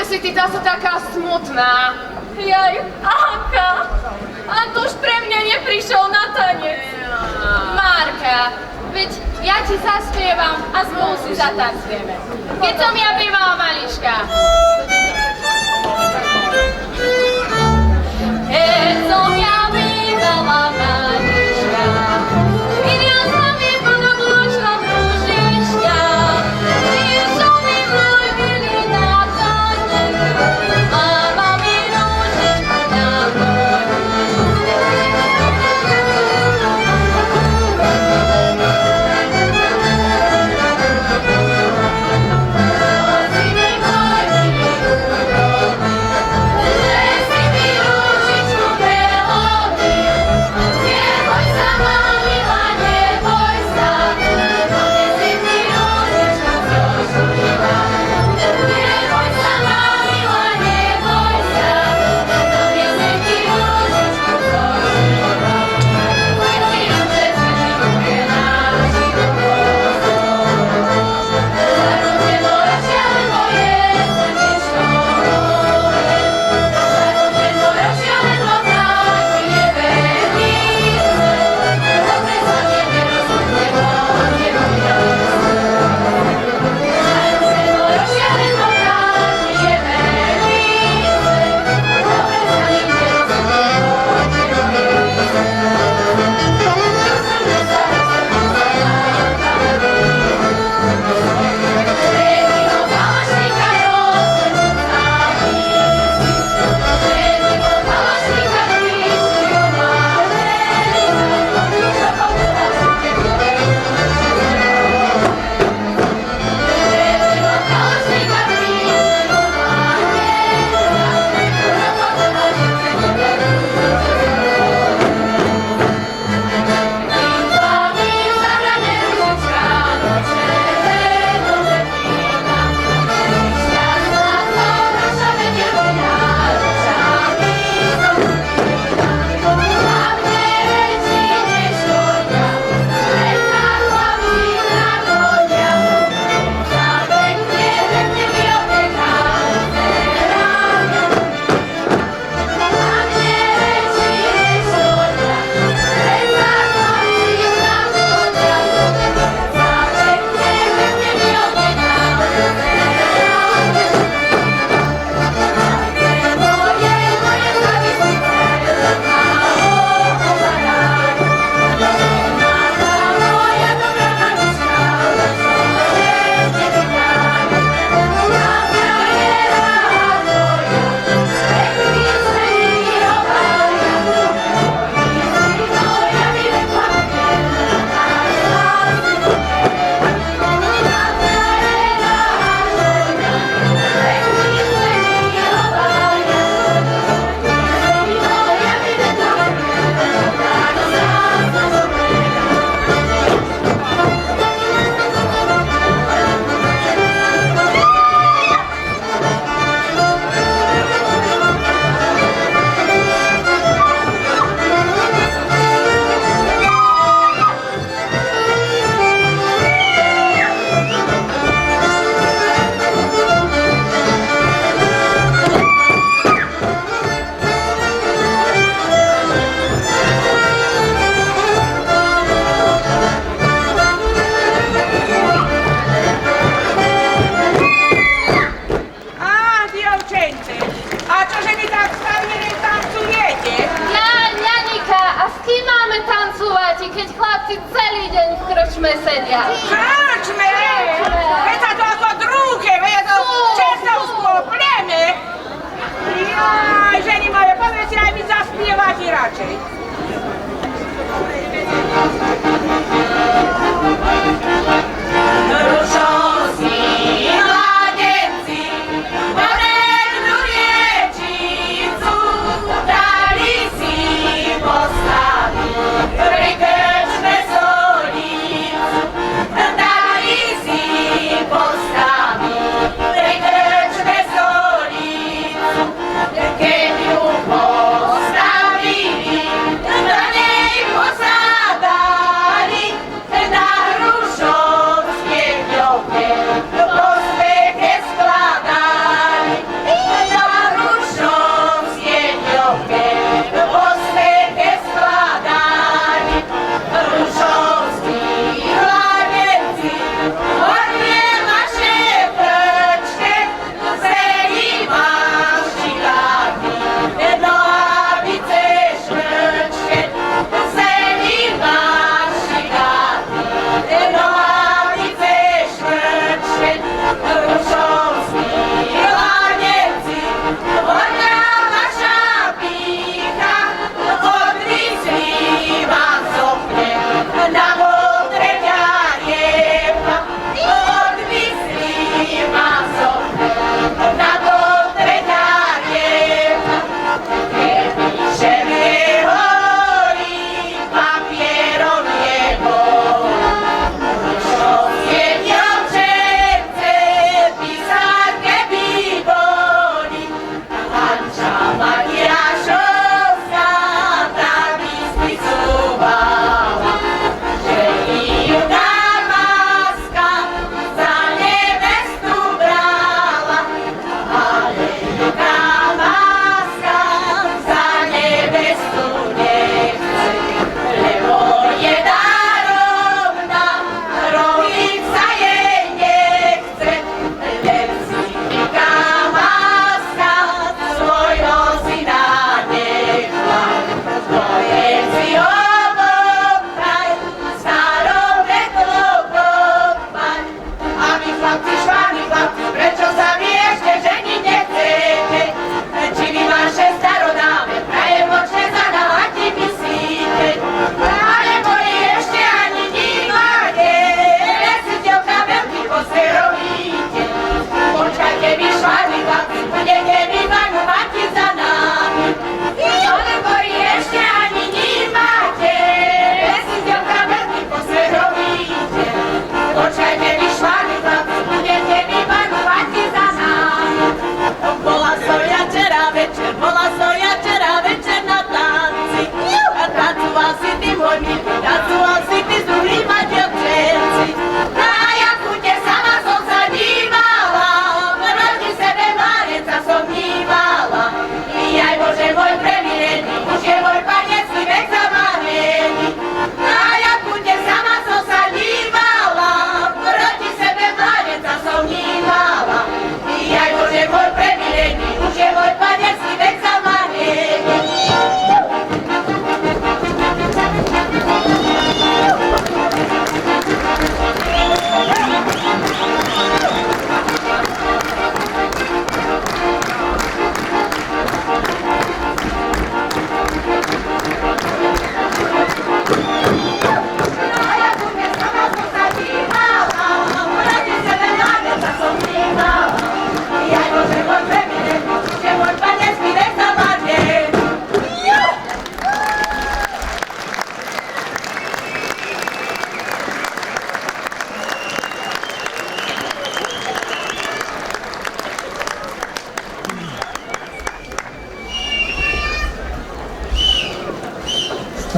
si ty zase taká smutná? Jaj, Anka, Antoš pre mňa neprišiel na tanec. Marka, veď ja ti zaspievam a spolu si zatancujeme. Keď som ja bývala malička. Keď som ja bývala malička, videl som mi podobločnom ružička, prišiel mi môj milý na tanec, mama mi ružičku na moju. krčme sedia. Krčme? Veď sa to ako druhé, veď to čestovstvo pleme. Jaj, ženy moje, poďme si aj my zaspievať radšej. Postaví, pri krčme stolicu,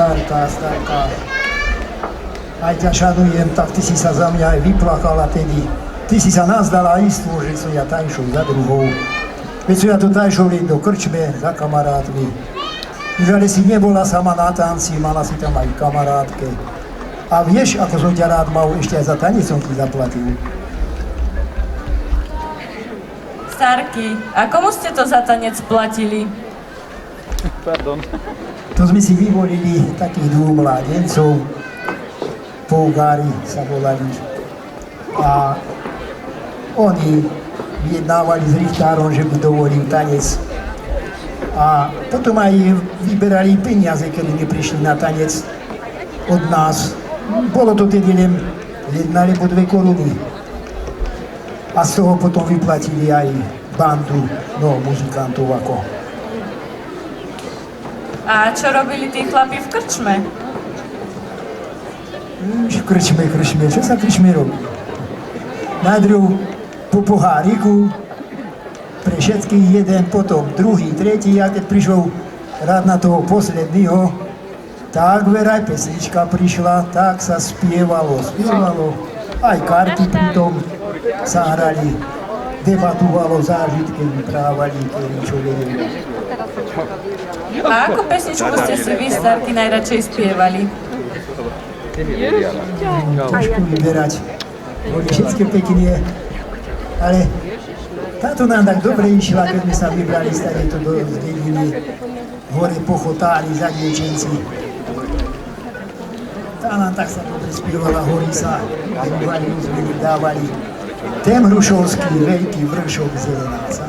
Starka. Aj ťa šanujem, tak ty si sa za mňa aj vyplakala tedy. Ty si sa nazdala istvo, že som ja tajšou za druhou. Veď som ja to tajšou len do krčme za kamarátmi. Že si nebola sama na tanci, mala si tam aj kamarátke. A vieš, ako som ťa rád mal, ešte aj za tanec som ti zaplatil. Starky, a komu ste to za tanec platili? Pardon. To sme si vyvolili takých dvoch mládencov, Pougári sa volali. A oni vyjednávali s richtárom, že by dovolil tanec. A potom aj vyberali peniaze, keď neprišli na tanec od nás. Bolo to tedy len 1 alebo 2 koruny. A z toho potom vyplatili aj bandu, no muzikantov ako. A čo robili tí chlapi v krčme? V krčme, čo sa krčme robí? Najprv po poháriku, pre všetkých jeden, potom druhý, tretí, a keď prišiel rád na toho posledného, tak veraj pesnička prišla, tak sa spievalo, aj karty pritom sa hrali, debatovalo, zážitky vyprávali, čo vedeli. A ako pesničku ste si vy, Starky, najradšej spievali? Ťažko vyberať, boli všetky pekne, ale táto nám tak dobre išla, keď sme sa vybrali stade to do dediny, hore pochotáli za dievčenci. Tá nám tak sa dobre spievala, hory sa zúvali, uzmeni, dávali. Ten hrušovský veľký vršok zelenáca.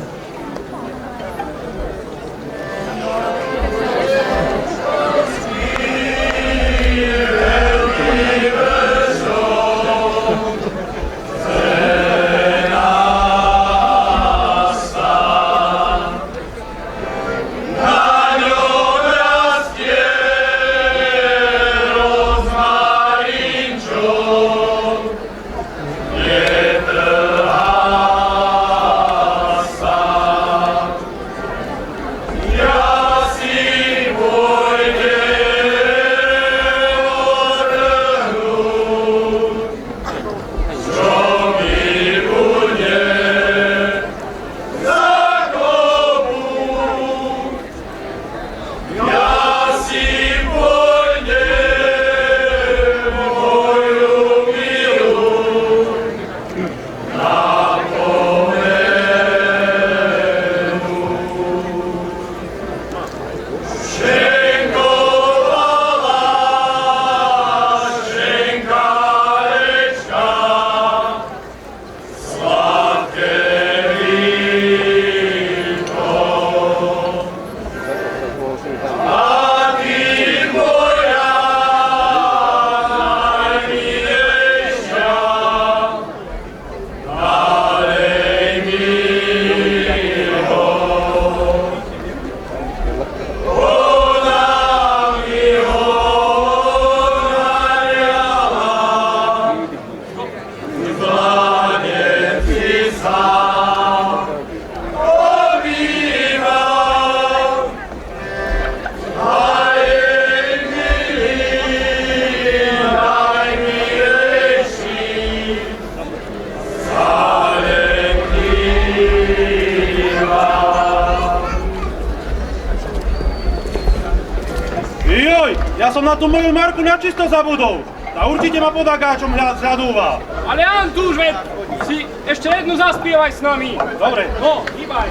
Ja som na tú moju Marku načisto zabudol. A určite ma pod agáčom hľadúva. Ale Antúš, veď si ešte jednu zaspievaj s nami. Dobre. No, hýbaj.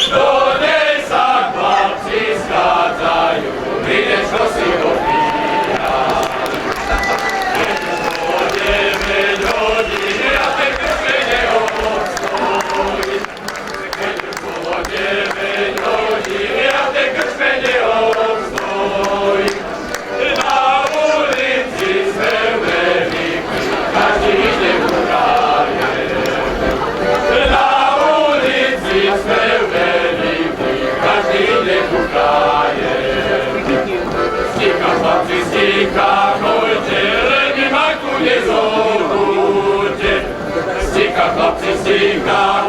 Do nej sa chlapci skadajú. chlapci z Trinka,